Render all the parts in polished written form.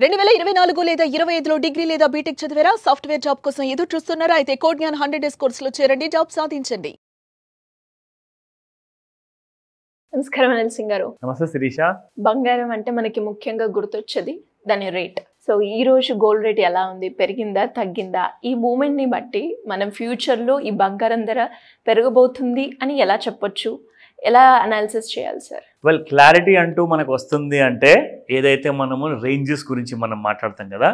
2024 లేదా 25లో డిగ్రీ లేదా బీటెక్ చదివారా? సాఫ్ట్వేర్ జాబ్ కోసం ఎదురు చూస్తున్నారా? అయితే కోడ్ జ్ఞాన్ 100 డేస్ కోర్సులో చేరండి, జాబ్ సాధించండి. నమస్కారం అనిల్ సింగ్ గారు. నమస్తే శిరీష. బంగారం అంటే మనకి ముఖ్యంగా గుర్తొచ్చేది దాని రేట్. సో ఈ రోజు గోల్డ్ రేట్ ఎలా ఉంది? పెరిగిందా, తగ్గిందా? ఈ మూమెంట్ ని బట్టి మనం ఫ్యూచర్ లో ఈ బంగారం ధర పెరగబోతుంది అని ఎలా చెప్పొచ్చు? ఎలా అనాలిసిస్ చేయాలి సార్? వెల్, క్లారిటీ అంటూ మనకు వస్తుంది అంటే ఏదైతే మనము రేంజెస్ గురించి మనం మాట్లాడతాం కదా,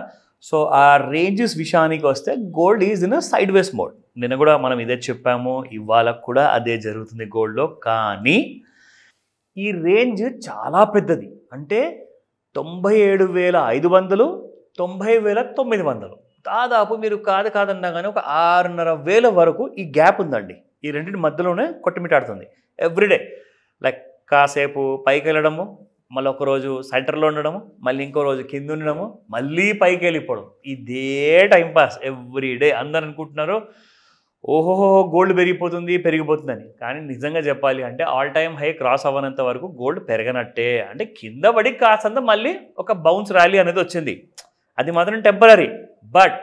సో ఆ రేంజెస్ విషయానికి వస్తే gold is in side ways mode. నిన్న కూడా మనం ఇదే చెప్పాము, ఇవాళ కూడా అదే జరుగుతుంది గోల్డ్లో. కానీ ఈ రేంజ్ చాలా పెద్దది. అంటే 97,500, 90,900, దాదాపు మీరు కాదన్నా కానీ ఒక 6,500 వరకు ఈ గ్యాప్ ఉందండి. ఈ రెండింటి మధ్యలోనే కొట్టుమిటాడుతుంది ఎవ్రీడే. లైక్ కాసేపు పైకి వెళ్ళడము, మళ్ళీ ఒకరోజు సెంటర్లో ఉండడము, మళ్ళీ ఇంకో రోజు కింద ఉండడము, మళ్ళీ పైకి వెళ్ళిపోవడం. ఇదే టైంపాస్ ఎవ్రీడే. అందరు అనుకుంటున్నారు ఓహోహో గోల్డ్ పెరిగిపోతుందని. కానీ నిజంగా చెప్పాలి అంటే ఆల్ టైమ్ హై క్రాస్ అవ్వనంత వరకు గోల్డ్ పెరగనట్టే. అంటే కింద పడి కాసంత మళ్ళీ ఒక బౌన్స్ ర్యాలీ అనేది వచ్చింది, అది మాత్రం టెంపరీ. బట్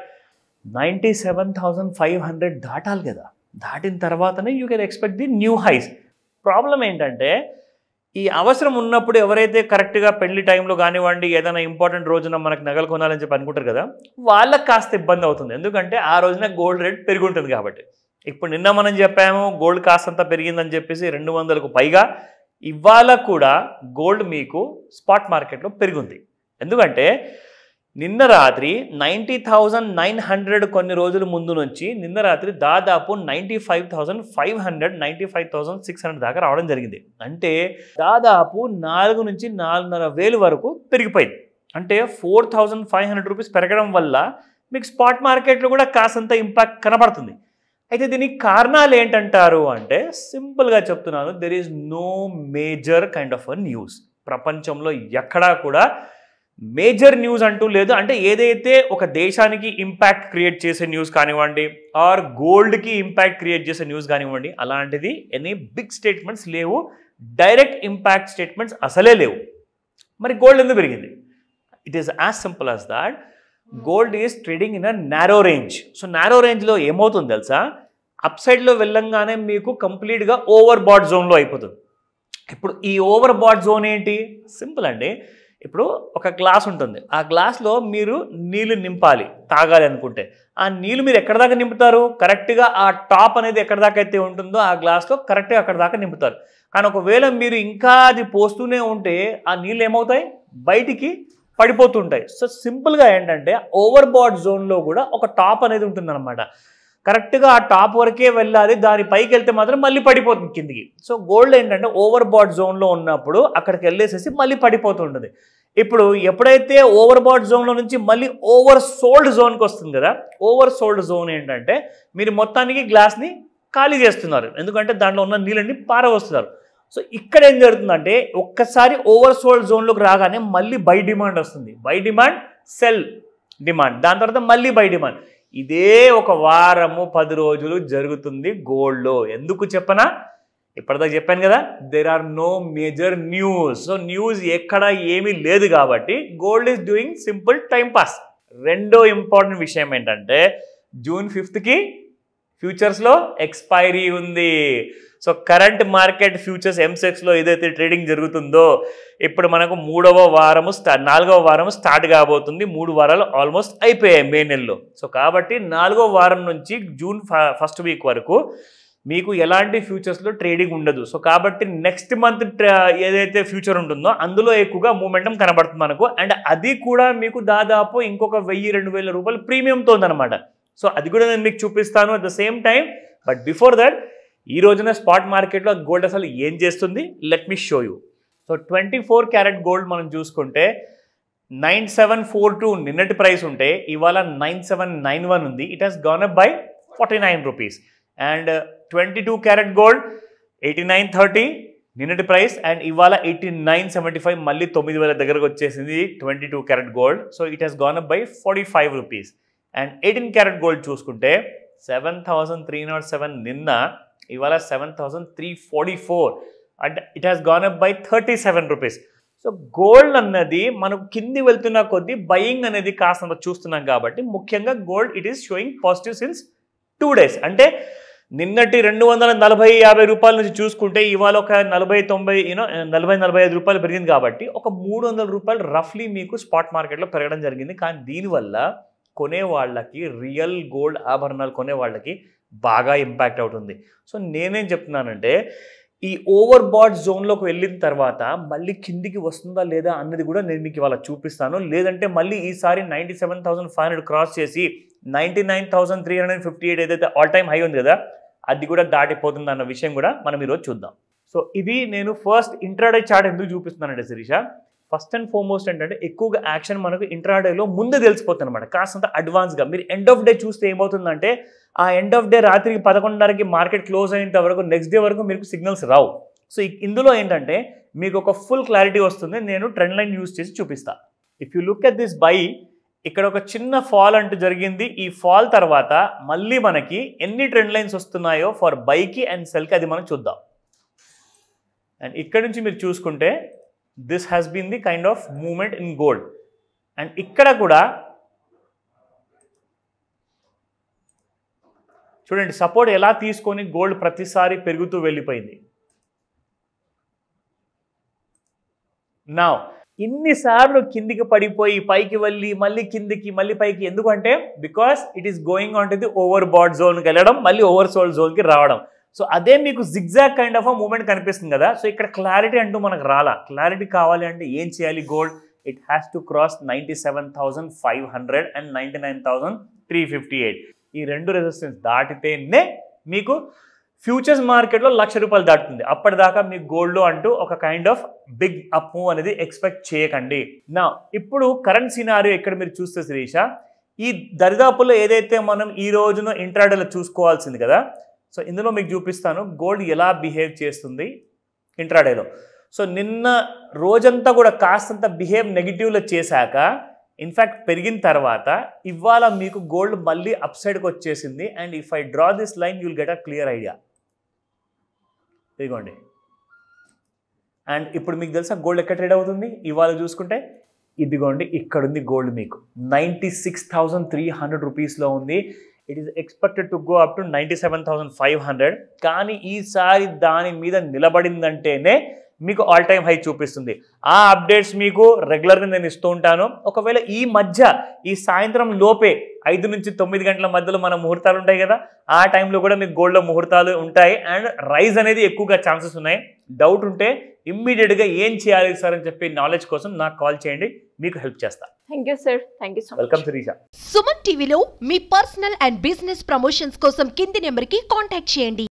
97,500 దాటాలి కదా, దాటిన తర్వాతనే you can expect the new highs. Problem ఏంటంటే ఈ అవసరం ఉన్నప్పుడు ఎవరైతే కరెక్ట్గా పెళ్లి టైంలో కానివ్వండి, ఏదైనా ఇంపార్టెంట్ రోజున మనకు నగలు కొనాలని చెప్పి అనుకుంటారు కదా, వాళ్ళకి కాస్త ఇబ్బంది అవుతుంది. ఎందుకంటే ఆ రోజున గోల్డ్ రేట్ పెరిగి ఉంటుంది కాబట్టి. ఇప్పుడు నిన్న మనం చెప్పాము గోల్డ్ కాస్తంత పెరిగిందని చెప్పేసి 200కు పైగా. ఇవాళ కూడా గోల్డ్ మీకు స్పాట్ మార్కెట్లో పెరిగింది. ఎందుకంటే నిన్న రాత్రి 90,900 కొన్ని రోజుల ముందు నుంచి నిన్న రాత్రి దాదాపు 95,500, 95,600 దాకా రావడం జరిగింది. అంటే దాదాపు 4 నుంచి 4,500 వరకు పెరిగిపోయింది. అంటే 4,500 రూపీస్ పెరగడం వల్ల మీకు స్పాట్ మార్కెట్లో కూడా కాసంత ఇంపాక్ట్ కనబడుతుంది. అయితే దీనికి కారణాలు ఏంటంటారు అంటే సింపుల్గా చెప్తున్నాను, there is no major kind of a news. ప్రపంచంలో ఎక్కడా కూడా మేజర్ న్యూస్ అంటూ లేదు. అంటే ఏదైతే ఒక దేశానికి ఇంపాక్ట్ క్రియేట్ చేసే న్యూస్ కానివ్వండి, ఆర్ గోల్డ్కి ఇంపాక్ట్ క్రియేట్ చేసే న్యూస్ కానివ్వండి, అలాంటిది ఎనీ బిగ్ స్టేట్మెంట్స్ లేవు. డైరెక్ట్ ఇంపాక్ట్ స్టేట్మెంట్స్ అసలే లేవు. మరి గోల్డ్ ఎందుకు పెరిగింది? It is as simple as that. Gold is trading in a narrow range. So narrow రేంజ్లో ఏమవుతుంది తెలుసా, అప్ సైడ్లో వెళ్ళంగానే మీకు కంప్లీట్గా ఓవర్ బాట్ జోన్లో అయిపోతుంది. ఇప్పుడు ఈ ఓవర్ బాట్ జోన్ ఏంటి? సింపుల్ అండి. ఇప్పుడు ఒక గ్లాస్ ఉంటుంది, ఆ గ్లాస్లో మీరు నీళ్ళు నింపాలి తాగాలి అనుకుంటే, ఆ నీళ్ళు మీరు ఎక్కడ దాకా నింపుతారు? కరెక్ట్గా ఆ టాప్ అనేది ఎక్కడ దాకా అయితే ఉంటుందో ఆ గ్లాస్లో కరెక్ట్గా అక్కడ దాకా నింపుతారు. కానీ ఒకవేళ మీరు ఇంకా అది పోస్తూనే ఉంటే ఆ నీళ్ళు ఏమవుతాయి? బయటికి పడిపోతుంటాయి. సో సింపుల్గా ఏంటంటే ఓవర్ బాట్ జోన్లో కూడా ఒక టాప్ అనేది ఉంటుందన్నమాట. కరెక్ట్గా ఆ టాప్ వరకే వెళ్ళాలి, దాని పైకి వెళ్తే మాత్రం మళ్ళీ పడిపోతుంది కిందికి. సో గోల్డ్ ఏంటంటే ఓవర్ బాట్ జోన్లో ఉన్నప్పుడు అక్కడికి వెళ్ళేసేసి మళ్ళీ పడిపోతుంటుంది. ఇప్పుడు ఎప్పుడైతే ఓవర్ బాట్ జోన్లో నుంచి మళ్ళీ ఓవర్ సోల్డ్ జోన్కి వస్తుంది కదా, ఓవర్ సోల్డ్ జోన్ ఏంటంటే మీరు మొత్తానికి గ్లాస్ని ఖాళీ చేస్తున్నారు, ఎందుకంటే దాంట్లో ఉన్న నీళ్ళని పారవస్తున్నారు. సో ఇక్కడ ఏం జరుగుతుందంటే ఒక్కసారి ఓవర్ సోల్డ్ జోన్లోకి రాగానే మళ్ళీ బై డిమాండ్ వస్తుంది. బై డిమాండ్, సెల్ డిమాండ్, దాని తర్వాత మళ్ళీ బై డిమాండ్. ఇదే ఒక వారము 10 రోజులు జరుగుతుంది గోల్డ్లో. ఎందుకు చెప్పనా? ఇప్పటిదాకా చెప్పాను కదా, there are no major news. So news ఎక్కడ ఏమీ లేదు కాబట్టి gold is doing simple time pass. రెండో ఇంపార్టెంట్ విషయం ఏంటంటే June 5కి ఫ్యూచర్స్లో ఎక్స్పైరీ ఉంది. సో కరెంట్ మార్కెట్ ఫ్యూచర్స్ ఎంసెక్స్లో ఏదైతే ట్రేడింగ్ జరుగుతుందో ఇప్పుడు మనకు 4వ వారము స్టార్ట్ కాబోతుంది. 3 వారాలు ఆల్మోస్ట్ అయిపోయాయి మే నెలలో. సో కాబట్టి 4వ వారం నుంచి June 1st వీక్ వరకు మీకు ఎలాంటి ఫ్యూచర్స్లో ట్రేడింగ్ ఉండదు. సో కాబట్టి నెక్స్ట్ మంత్ ఏదైతే ఫ్యూచర్ ఉంటుందో అందులో ఎక్కువగా మూమెంటం కనబడుతుంది మనకు. అండ్ అది కూడా మీకు దాదాపు ఇంకొక 1,000-2,000 రూపాయలు ప్రీమియంతో ఉందన్నమాట. సో అది కూడా నేను మీకు చూపిస్తాను at the same time. But before that ఈ రోజున స్పాట్ మార్కెట్లో గోల్డ్ అసలు ఏం చేస్తుంది, let me show you. So 24 carat gold మనం చూసుకుంటే 9742 నిన్నటి ప్రైస్ ఉంటే ఇవాళ 9791 ఉంది. It has gone up by 49 rupees. And 22 carat gold 8930 నిన్నటి ప్రైస్, అండ్ ఇవాళ 8975 మళ్ళీ 9,000 దగ్గరకు వచ్చేసింది 22 carat gold. So it has gone up by 45 rupees. And 18 carat gold చూసుకుంటే 7,307 నిన్న, ఇవాళ 7,344. And it has gone up by 37 rupees. So gold అన్నది మనకు కింది వెళ్తున్న కొద్దీ బయింగ్ అనేది కాస్తంత చూస్తున్నాం కాబట్టి ముఖ్యంగా gold it is showing positive since 2 days. అంటే నిన్నటి 240-50 రూపాయల నుంచి చూసుకుంటే ఇవాళ ఒక 40-45 రూపాయలు పెరిగింది కాబట్టి ఒక 300 రూపాయలు రఫ్లీ మీకు స్పాట్ మార్కెట్లో పెరగడం జరిగింది. కానీ దీనివల్ల కొనే వాళ్ళకి రియల్ గోల్డ్ ఆభరణాలు కొనే వాళ్ళకి బాగా ఇంపాక్ట్ అవుతుంది. సో నేనేం చెప్తున్నానంటే ఈ ఓవర్ బాట్ జోన్లోకి వెళ్ళిన తర్వాత మళ్ళీ కిందికి వస్తుందా లేదా అన్నది కూడా నేను మీకు ఇవాళ చూపిస్తాను. లేదంటే మళ్ళీ ఈసారి 97,500 క్రాస్ చేసి 99,358 ఏదైతే ఆల్ టైమ్ హై ఉంది కదా అది కూడా దాటిపోతుంది అన్న విషయం కూడా మనం ఈరోజు చూద్దాం. సో ఇది నేను ఫస్ట్ ఇంట్రాడే చార్ట్ ఎందుకు చూపిస్తున్నానంటే శిరీష, ఫస్ట్ అండ్ ఫార్మోస్ట్ ఏంటంటే ఎక్కువగా యాక్షన్ మనకు ఇంట్రాడేలో ముందే తెలిసిపోతుంది అనమాట, కాస్తంత అడ్వాన్స్గా. మీరు ఎండ్ ఆఫ్ డే చూస్తే ఏమవుతుందంటే ఆ ఎండ్ ఆఫ్ డే రాత్రికి 11:30కి మార్కెట్ క్లోజ్ అయ్యేంత వరకు నెక్స్ట్ డే వరకు మీకు సిగ్నల్స్ రావు. సో ఇందులో ఏంటంటే మీకు ఒక ఫుల్ క్లారిటీ వస్తుంది. నేను ట్రెండ్ లైన్ యూజ్ చేసి చూపిస్తాను. If you look at this by, ఇక్కడ ఒక చిన్న ఫాల్ అంటూ జరిగింది. ఈ ఫాల్ తర్వాత మళ్ళీ మనకి ఎన్ని ట్రెండ్ లైన్స్ వస్తున్నాయో ఫర్ బైకి అండ్ సెల్కి అది మనం చూద్దాం. అండ్ ఇక్కడ నుంచి మీరు చూసుకుంటే this has been the kind of movement in gold. And ఇక్కడ కూడా చూడండి సపోర్ట్ ఎలా తీసుకొని గోల్డ్ ప్రతిసారి పెరుగుతూ వెళ్ళిపోయింది. నా ఇన్నిసార్లు కిందికి పడిపోయి పైకి వెళ్ళి మళ్ళీ కిందికి మళ్ళీ పైకి, ఎందుకంటే because it is going on to the over bought జోన్కి వెళ్ళడం మళ్ళీ ఓవర్ సోల్డ్ జోన్కి రావడం. సో అదే మీకు జిగ్జాగ్ కైండ్ ఆఫ్ మూమెంట్ కనిపిస్తుంది కదా. సో ఇక్కడ క్లారిటీ అంటూ మనకు రాలా. క్లారిటీ కావాలి అంటే ఏం చేయాలి? Gold it has to cross 97,500 and 99,358. ఈ రెండు రెసిస్టెన్స్ దాటితేనే మీకు ఫ్యూచర్స్ మార్కెట్లో ₹1,00,000 దాటుతుంది. అప్పటిదాకా మీకు గోల్డ్ అంటూ ఒక kind of big up move అనేది ఎక్స్పెక్ట్ చేయకండి. నా ఇప్పుడు కరెంట్ సినారియో ఇక్కడ మీరు చూస్తే శిరీష, ఈ దరిదాపుల్లో ఏదైతే మనం ఈ రోజున ఇంట్రాడేలో చూసుకోవాల్సింది కదా, సో ఇందులో మీకు చూపిస్తాను గోల్డ్ ఎలా బిహేవ్ చేస్తుంది ఇంట్రాడేలో. సో నిన్న రోజంతా కూడా కాస్తంత బిహేవ్ నెగిటివ్లో చేశాక ఇన్ఫ్యాక్ట్ పెరిగిన తర్వాత ఇవాళ మీకు గోల్డ్ మళ్ళీ అప్ సైడ్కి వచ్చేసింది. And if I draw this line you will get a clear idea. ఇదిగోండి. అండ్ ఇప్పుడు మీకు తెలుసా గోల్డ్ ఎక్కడ ట్రేడ్ అవుతుంది ఇవాళ చూసుకుంటే? ఇదిగోండి ఇక్కడుంది గోల్డ్ మీకు 96,300 రూపీస్లో ఉంది. It is expected to go up to 97,500. కానీ ఈసారి దాని మీద నిలబడిందంటేనే మీకు ఆల్ టైమ్ హై చూపిస్తుంది. ఆ అప్డేట్స్ మీకు రెగ్యులర్గా నేను ఇస్తూ ఉంటాను. ఒకవేళ ఈ మధ్య ఈ సాయంత్రం లోపే 5 నుంచి 9 గంటల మధ్యలో మన ముహూర్తాలు ఉంటాయి కదా, ఆ టైంలో కూడా మీకు గోల్డ్లో ముహూర్తాలు ఉంటాయి. అండ్ రైజ్ అనేది ఎక్కువగా ఛాన్సెస్ ఉన్నాయి. డౌట్ ఉంటే ఇమ్మీడియట్గా ఏం చేయాలి సార్ అని చెప్పి నాలెడ్జ్ కోసం నాకు కాల్ చేయండి, మీకు హెల్ప్ చేస్తాను. Thank you sir. Thank you so much. Welcome Shirisha. Suman టీవీలో మీ పర్సనల్ అండ్ బిజినెస్ ప్రమోషన్స్ కోసం కింది నెంబర్కి కాంటాక్ట్ చేయండి.